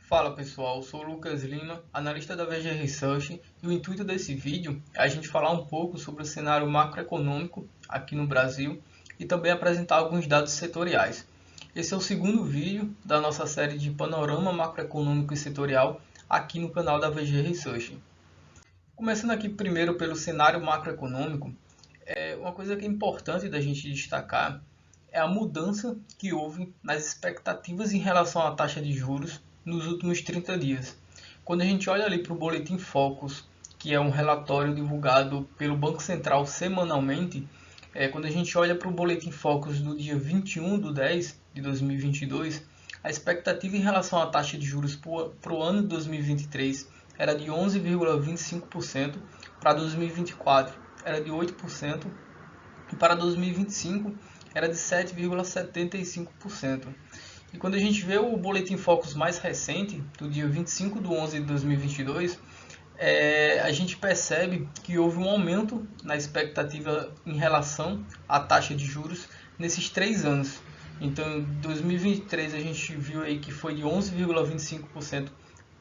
Fala pessoal, eu sou o Lucas Lima, analista da VG Research, e o intuito desse vídeo é a gente falar um pouco sobre o cenário macroeconômico aqui no Brasil e também apresentar alguns dados setoriais. Esse é o segundo vídeo da nossa série de panorama macroeconômico e setorial aqui no canal da VG Research. Começando aqui primeiro pelo cenário macroeconômico, uma coisa que é importante da gente destacar é a mudança que houve nas expectativas em relação à taxa de juros nos últimos 30 dias. Quando a gente olha ali para o Boletim Focus, que é um relatório divulgado pelo Banco Central semanalmente, quando a gente olha para o Boletim Focus do dia 21/10 de 2022, a expectativa em relação à taxa de juros para o ano de 2023 era de 11,25%, para 2024 era de 8%, e para 2025 era de 7,75%. E quando a gente vê o Boletim Focus mais recente, do dia 25/11 de 2022, a gente percebe que houve um aumento na expectativa em relação à taxa de juros nesses 3 anos. Então, em 2023 a gente viu aí que foi de 11,25%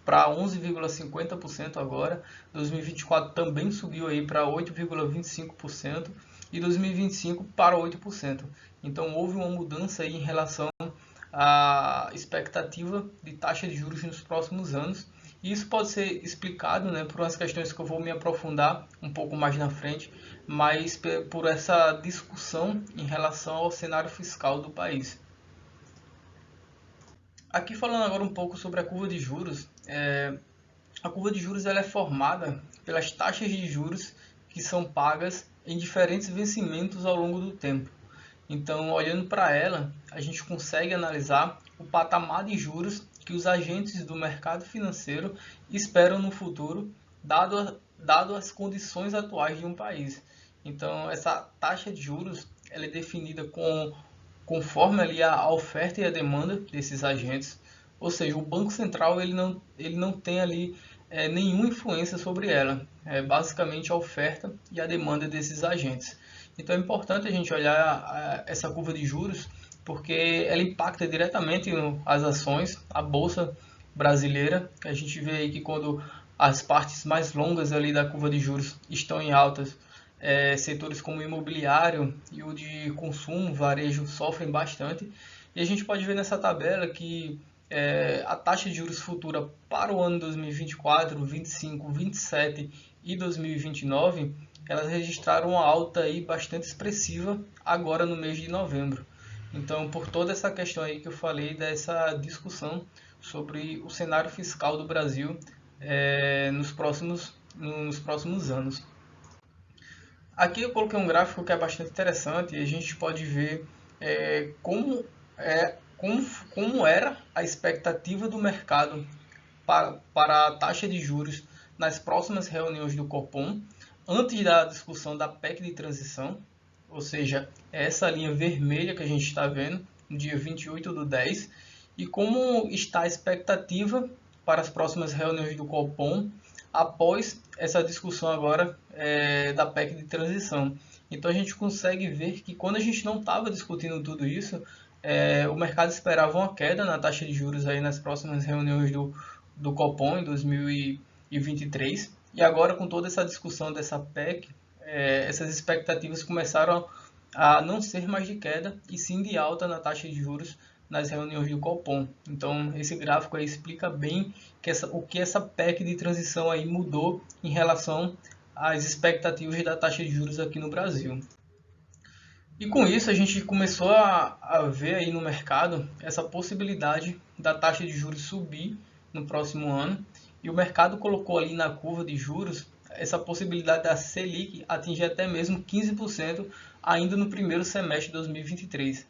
para 11,50% agora. 2024 também subiu aí para 8,25% e 2025 para 8%. Então houve uma mudança aí em relação à expectativa de taxa de juros nos próximos anos. E isso pode ser explicado, né, por umas questões que eu vou me aprofundar um pouco mais na frente, mas por essa discussão em relação ao cenário fiscal do país. Aqui falando agora um pouco sobre a curva de juros, a curva de juros ela é formada pelas taxas de juros que são pagas em diferentes vencimentos ao longo do tempo. Então, olhando para ela, a gente consegue analisar o patamar de juros que os agentes do mercado financeiro esperam no futuro, dado as condições atuais de um país. Então, essa taxa de juros ela é definida conforme ali a oferta e a demanda desses agentes. Ou seja, o Banco Central ele não tem ali nenhuma influência sobre ela. É basicamente a oferta e a demanda desses agentes. Então é importante a gente olhar essa curva de juros, porque ela impacta diretamente as ações, a bolsa brasileira. A gente vê aí que quando as partes mais longas ali da curva de juros estão em altas, setores como o imobiliário e o de consumo, varejo, sofrem bastante. E a gente pode ver nessa tabela que a taxa de juros futura para o ano 2024, 25, 27 e 2029, elas registraram uma alta aí bastante expressiva agora no mês de novembro. Então, por toda essa questão aí que eu falei, dessa discussão sobre o cenário fiscal do Brasil nos próximos anos. Aqui eu coloquei um gráfico que é bastante interessante e a gente pode ver como, como era a expectativa do mercado para a taxa de juros nas próximas reuniões do Copom, antes da discussão da PEC de transição, ou seja, essa linha vermelha que a gente está vendo no dia 28/10, e como está a expectativa para as próximas reuniões do Copom após essa discussão agora da PEC de transição. Então a gente consegue ver que quando a gente não estava discutindo tudo isso, o mercado esperava uma queda na taxa de juros aí nas próximas reuniões do Copom em 2023. E agora, com toda essa discussão dessa PEC, essas expectativas começaram a não ser mais de queda, e sim de alta na taxa de juros nas reuniões do Copom. Então, esse gráfico aí explica bem o que essa PEC de transição aí mudou em relação às expectativas da taxa de juros aqui no Brasil. E com isso a gente começou a ver aí no mercado essa possibilidade da taxa de juros subir no próximo ano, e o mercado colocou ali na curva de juros essa possibilidade da Selic atingir até mesmo 15% ainda no primeiro semestre de 2023.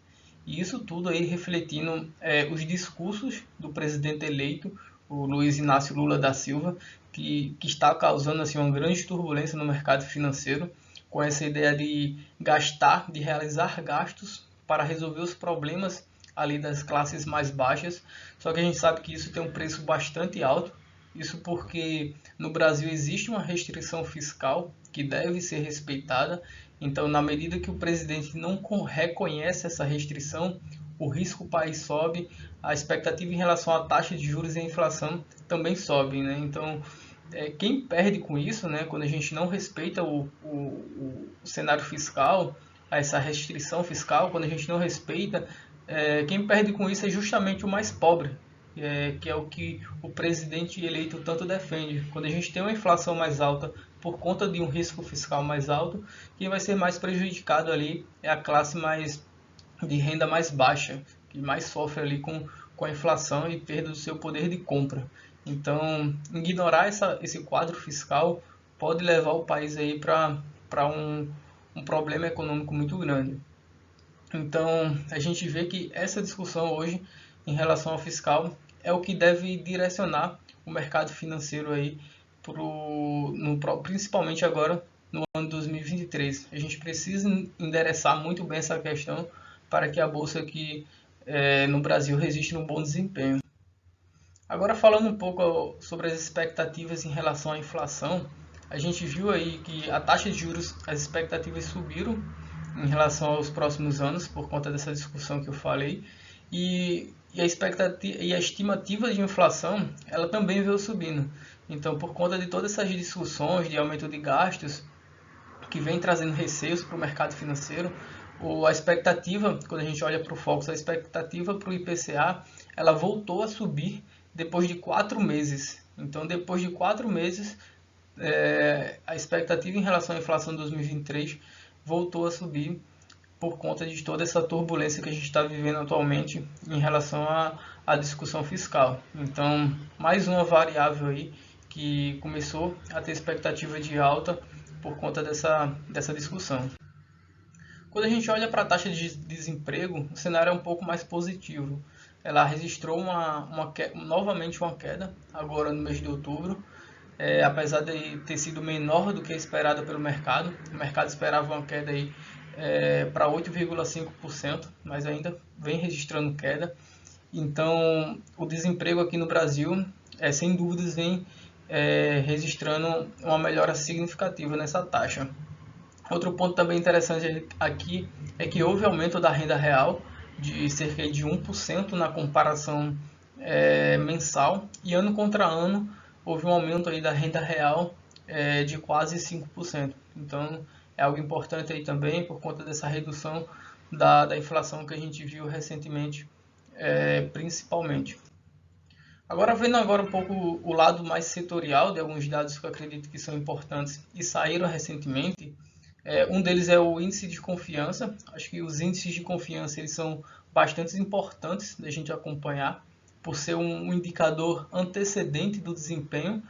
E isso tudo aí refletindo os discursos do presidente eleito, o Luiz Inácio Lula da Silva, que está causando assim, uma grande turbulência no mercado financeiro, com essa ideia de gastar, de realizar gastos para resolver os problemas ali das classes mais baixas. Só que a gente sabe que isso tem um preço bastante alto. Isso porque no Brasil existe uma restrição fiscal que deve ser respeitada. Então, na medida que o presidente não reconhece essa restrição, o risco país sobe, a expectativa em relação à taxa de juros e à inflação também sobe, né? Então, quem perde com isso, né, quando a gente não respeita o cenário fiscal, essa restrição fiscal, quando a gente não respeita, quem perde com isso é justamente o mais pobre, que é o que o presidente eleito tanto defende. Quando a gente tem uma inflação mais alta por conta de um risco fiscal mais alto, quem vai ser mais prejudicado ali é a classe mais de renda mais baixa, que mais sofre ali com a inflação e perda do seu poder de compra. Então, ignorar esse quadro fiscal pode levar o país aí para um problema econômico muito grande. Então, a gente vê que essa discussão hoje em relação ao fiscal é o que deve direcionar o mercado financeiro aí principalmente agora no ano 2023. A gente precisa endereçar muito bem essa questão para que a bolsa aqui no Brasil resista um bom desempenho. Agora falando um pouco sobre as expectativas em relação à inflação, a gente viu aí que a taxa de juros, as expectativas subiram em relação aos próximos anos por conta dessa discussão que eu falei e a expectativa e a estimativa de inflação ela também veio subindo. Então, por conta de todas essas discussões de aumento de gastos que vem trazendo receios para o mercado financeiro, a expectativa, quando a gente olha para o Focus, a expectativa para o IPCA, ela voltou a subir depois de 4 meses. Então, depois de 4 meses, a expectativa em relação à inflação de 2023 voltou a subir por conta de toda essa turbulência que a gente está vivendo atualmente em relação à discussão fiscal. Então, mais uma variável aí que começou a ter expectativa de alta por conta dessa discussão. Quando a gente olha para a taxa de desemprego, o cenário é um pouco mais positivo. Ela registrou novamente uma queda, agora no mês de outubro, apesar de ter sido menor do que a esperada pelo mercado. O mercado esperava uma queda aí, para 8,5%, mas ainda vem registrando queda. Então, o desemprego aqui no Brasil, sem dúvidas, vem registrando uma melhora significativa nessa taxa. Outro ponto também interessante aqui é que houve aumento da renda real de cerca de 1% na comparação mensal e ano contra ano houve um aumento aí da renda real de quase 5%. Então é algo importante aí também por conta dessa redução da inflação que a gente viu recentemente, principalmente. Agora vendo um pouco o lado mais setorial de alguns dados que eu acredito que são importantes e saíram recentemente, um deles é o índice de confiança. Acho que os índices de confiança eles são bastante importantes da gente acompanhar, por ser um indicador antecedente do desempenho,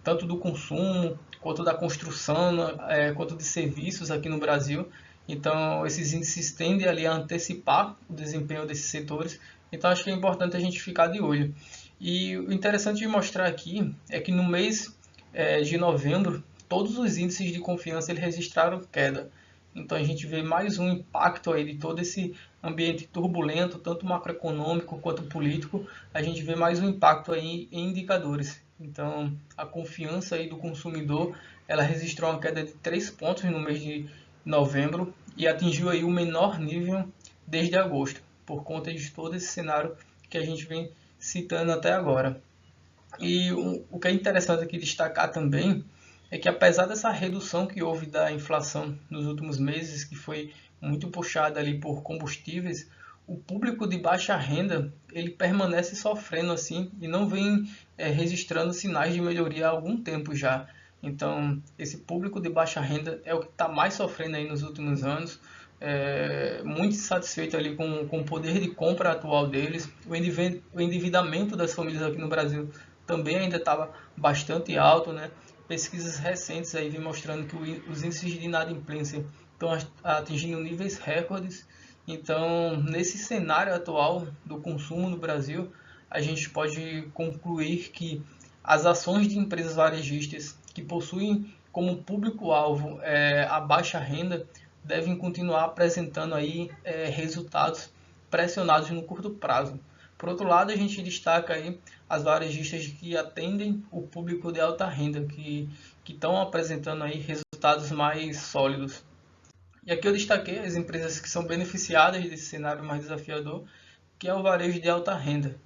tanto do consumo, quanto da construção, quanto de serviços aqui no Brasil. Então, esses índices tendem ali a antecipar o desempenho desses setores. Então, acho que é importante a gente ficar de olho. E o interessante de mostrar aqui é que no mês de novembro, todos os índices de confiança eles registraram queda. Então a gente vê mais um impacto aí de todo esse ambiente turbulento, tanto macroeconômico quanto político. A gente vê mais um impacto aí em indicadores. Então a confiança aí do consumidor, ela registrou uma queda de 3 pontos no mês de novembro e atingiu aí o menor nível desde agosto, por conta de todo esse cenário que a gente vem citando até agora. E o que é interessante aqui destacar também é que apesar dessa redução que houve da inflação nos últimos meses, que foi muito puxada ali por combustíveis, o público de baixa renda ele permanece sofrendo assim e não vem registrando sinais de melhoria há algum tempo já. Então, esse público de baixa renda é o que está mais sofrendo aí nos últimos anos, muito insatisfeito ali com o poder de compra atual deles. O endividamento das famílias aqui no Brasil também ainda estava bastante alto, né? Pesquisas recentes aí vêm mostrando que os índices de inadimplência estão atingindo níveis recordes. Então, nesse cenário atual do consumo no Brasil, a gente pode concluir que as ações de empresas varejistas que possuem como público-alvo a baixa renda devem continuar apresentando aí resultados pressionados no curto prazo. Por outro lado, a gente destaca aí as varejistas que atendem o público de alta renda, que estão apresentando aí resultados mais sólidos. E aqui eu destaquei as empresas que são beneficiadas desse cenário mais desafiador, que é o varejo de alta renda.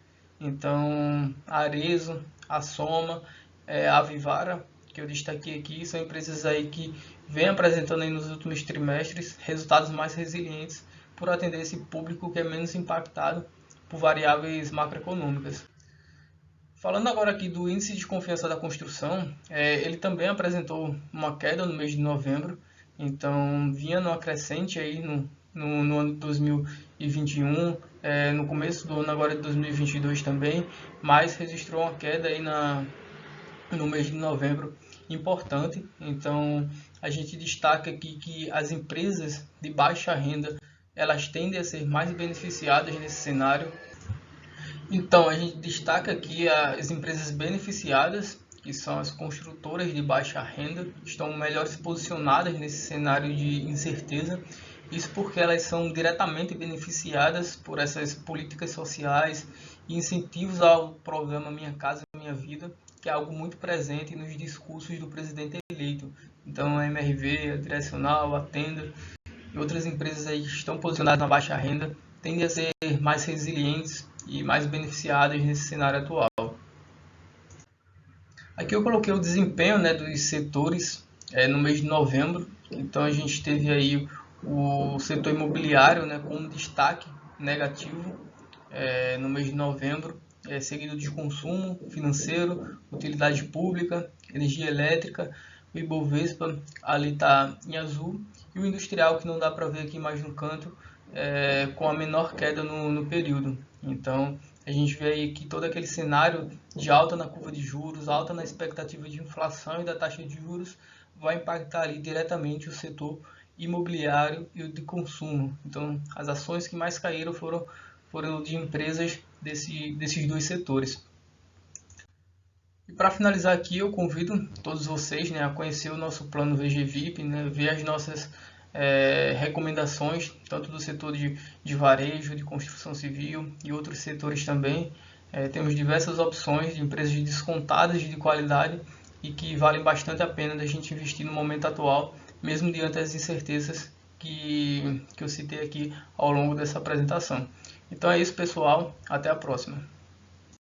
Então, a Arezzo, a Soma, a Vivara, que eu destaquei aqui, são empresas aí que vêm apresentando aí nos últimos trimestres resultados mais resilientes por atender esse público que é menos impactado por variáveis macroeconômicas. Falando agora aqui do índice de confiança da construção, ele também apresentou uma queda no mês de novembro, então vinha numa crescente aí no ano de 2021, no começo do ano agora de 2022 também, mas registrou uma queda aí no mês de novembro importante. Então a gente destaca aqui que as empresas de baixa renda elas tendem a ser mais beneficiadas nesse cenário. Então, a gente destaca aqui as empresas beneficiadas, que são as construtoras de baixa renda, estão melhores posicionadas nesse cenário de incerteza. Isso porque elas são diretamente beneficiadas por essas políticas sociais e incentivos ao programa Minha Casa Minha Vida, que é algo muito presente nos discursos do presidente eleito. Então, a MRV, a Direcional, a Tenda e outras empresas aí que estão posicionadas na baixa renda tendem a ser mais resilientes e mais beneficiadas nesse cenário atual. Aqui eu coloquei o desempenho, né, dos setores no mês de novembro. Então a gente teve aí o setor imobiliário, né, com um destaque negativo no mês de novembro, seguido de consumo financeiro, utilidade pública, energia elétrica. O Ibovespa ali está em azul e o industrial, que não dá para ver aqui mais no canto, com a menor queda no período. Então a gente vê aí que todo aquele cenário de alta na curva de juros, alta na expectativa de inflação e da taxa de juros vai impactar ali diretamente o setor imobiliário e o de consumo. Então as ações que mais caíram foram de empresas desses dois setores. E para finalizar aqui, eu convido todos vocês, né, a conhecer o nosso plano VGVIP, né, ver as nossas recomendações, tanto do setor de varejo, de construção civil e outros setores também. Temos diversas opções de empresas descontadas de qualidade e que valem bastante a pena da gente investir no momento atual, mesmo diante das incertezas que eu citei aqui ao longo dessa apresentação. Então é isso, pessoal. Até a próxima.